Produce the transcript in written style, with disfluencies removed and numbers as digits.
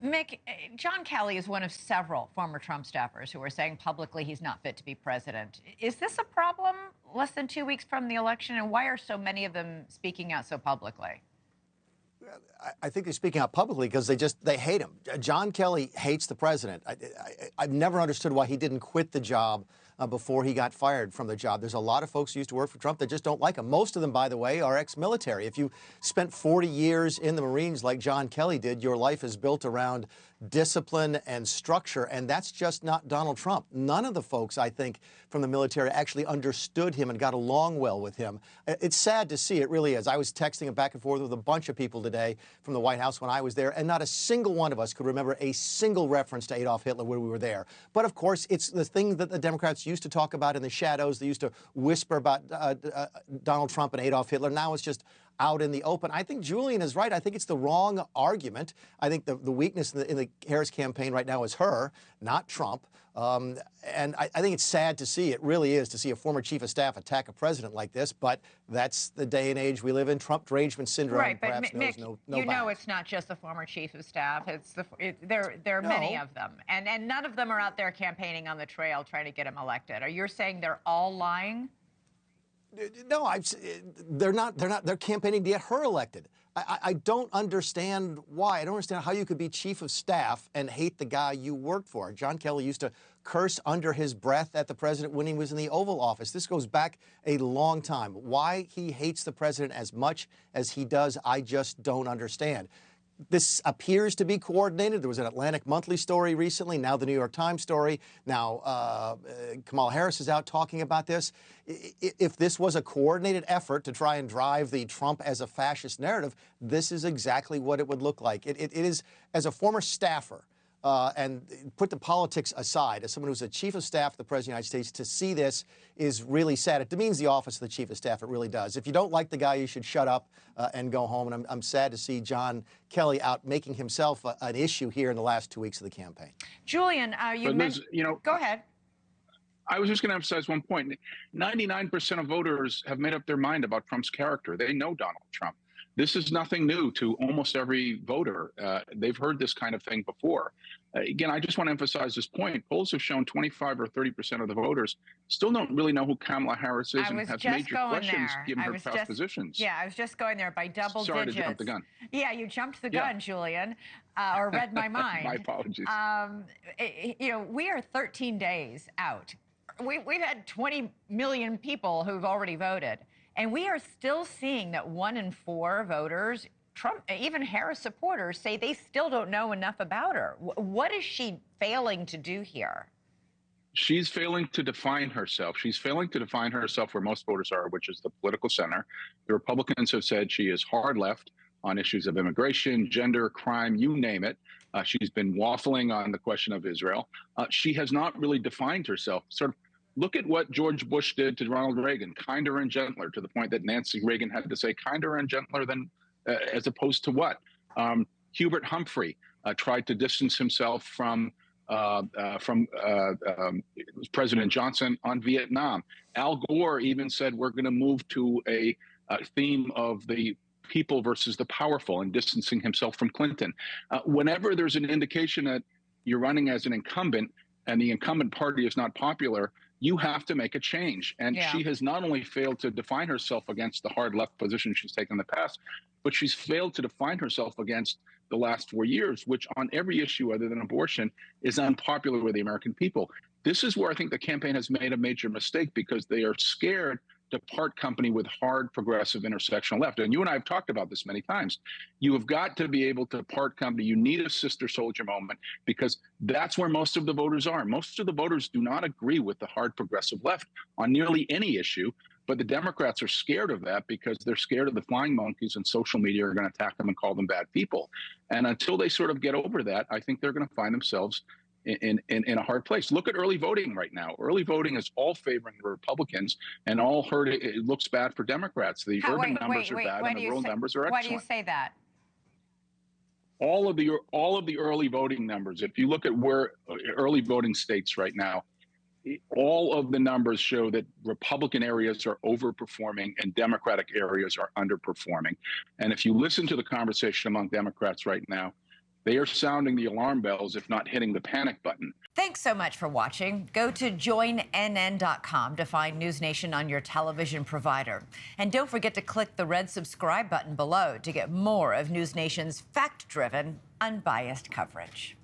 Mick, John Kelly is one of several former Trump staffers who are saying publicly he's not fit to be president. Is this a problem less than 2 weeks from the election, and why are so many of them speaking out so publicly? I think they're speaking out publicly because they hate him. John Kelly hates the president. I've never understood why he didn't quit the job before he got fired from the job. There's a lot of folks who used to work for Trump that just don't like him. Most of them, by the way, are ex-military. If you spent 40 years in the Marines like John Kelly did, your life is built around discipline and structure, and that's just not Donald Trump. None of the folks, I think, from the military actually understood him and got along well with him. It's sad to see, it really is. I was texting back and forth with a bunch of people today from the White House when I was there, and not a single one of us could remember a single reference to Adolf Hitler when we were there. But of course, it's the thing that the Democrats used to talk about in the shadows. They used to whisper about Donald Trump and Adolf Hitler. Now it's just out in the open. I think Julian is right. I think it's the wrong argument. I think the weakness in the Harris campaign right now is her, not Trump. And I think it's sad to see, it really is, to see a former chief of staff attack a president like this. But that's the day and age we live in. Trump derangement syndrome. Right, but Mick, no you know bounds. it's not just the former chief of staff. There are many of them, and none of them are out there campaigning on the trail trying to get him elected. Are you saying they're all lying? No, they're not. They're campaigning to get her elected. I don't understand why. I don't understand how you could be chief of staff and hate the guy you worked for. John Kelly used to curse under his breath at the president when he was in the Oval Office. This goes back a long time. Why he hates the president as much as he does, I just don't understand. This appears to be coordinated. There was an Atlantic Monthly story recently, now the New York Times story. Now Kamala Harris is out talking about this. If this was a coordinated effort to try and drive the Trump as a fascist narrative, this is exactly what it would look like. It is, as a former staffer, and put the politics aside, as someone who's a chief of staff of the President of the United States, to see this is really sad. It demeans the office of the chief of staff. It really does. If you don't like the guy, you should shut up and go home. And I'm sad to see John Kelly out making himself an issue here in the last 2 weeks of the campaign. Julian, Liz, go ahead. I was just going to emphasize one point. 99% of voters have made up their mind about Trump's character. They know Donald Trump. This is nothing new to almost every voter. They've heard this kind of thing before. Again, I just want to emphasize this point. Polls have shown 25 or 30% of the voters still don't really know who Kamala Harris is and have major questions given her past positions. Yeah, I was just going there by double digits. Sorry to jump the gun. Yeah, you jumped the gun, Julian, or read my mind. My apologies. We are 13 days out. We've had 20 million people who've already voted. And we are still seeing that 1 in 4 voters, Trump, even Harris supporters, say they still don't know enough about her. What is she failing to do here? She's failing to define herself. She's failing to define herself where most voters are, which is the political center. The Republicans have said she is hard left on issues of immigration, gender, crime, you name it. She's been waffling on the question of Israel. She has not really defined herself. Sort of look at what George Bush did to Ronald Reagan, kinder and gentler, to the point that Nancy Reagan had to say kinder and gentler than, as opposed to what? Hubert Humphrey tried to distance himself from President Johnson on Vietnam. Al Gore even said we're going to move to a theme of the people versus the powerful and distancing himself from Clinton. Whenever there's an indication that you're running as an incumbent and the incumbent party is not popular, you have to make a change. And she has not only failed to define herself against the hard left position she's taken in the past, but she's failed to define herself against the last 4 years, which on every issue other than abortion is unpopular with the American people. This is where I think the campaign has made a major mistake, because they are scared to part company with hard, progressive, intersectional left. And you and I have talked about this many times. You have got to be able to part company. You need a sister soldier moment, because that's where most of the voters are. Most of the voters do not agree with the hard, progressive left on nearly any issue. But the Democrats are scared of that because they're scared of the flying monkeys, and social media are going to attack them and call them bad people. And until they sort of get over that, I think they're going to find themselves in a hard place. Look at early voting right now. Early voting is all favoring the Republicans, and all heard it looks bad for Democrats. The urban numbers are bad, and the rural numbers are excellent. Why do you say that? All of the early voting numbers, if you look at where early voting states right now, all of the numbers show that Republican areas are overperforming and Democratic areas are underperforming. And if you listen to the conversation among Democrats right now, They are sounding the alarm bells, if not hitting the panic button. Thanks so much for watching. Go to joinnn.com to find NewsNation on your television provider. And don't forget to click the red subscribe button below to get more of NewsNation's fact-driven, unbiased coverage.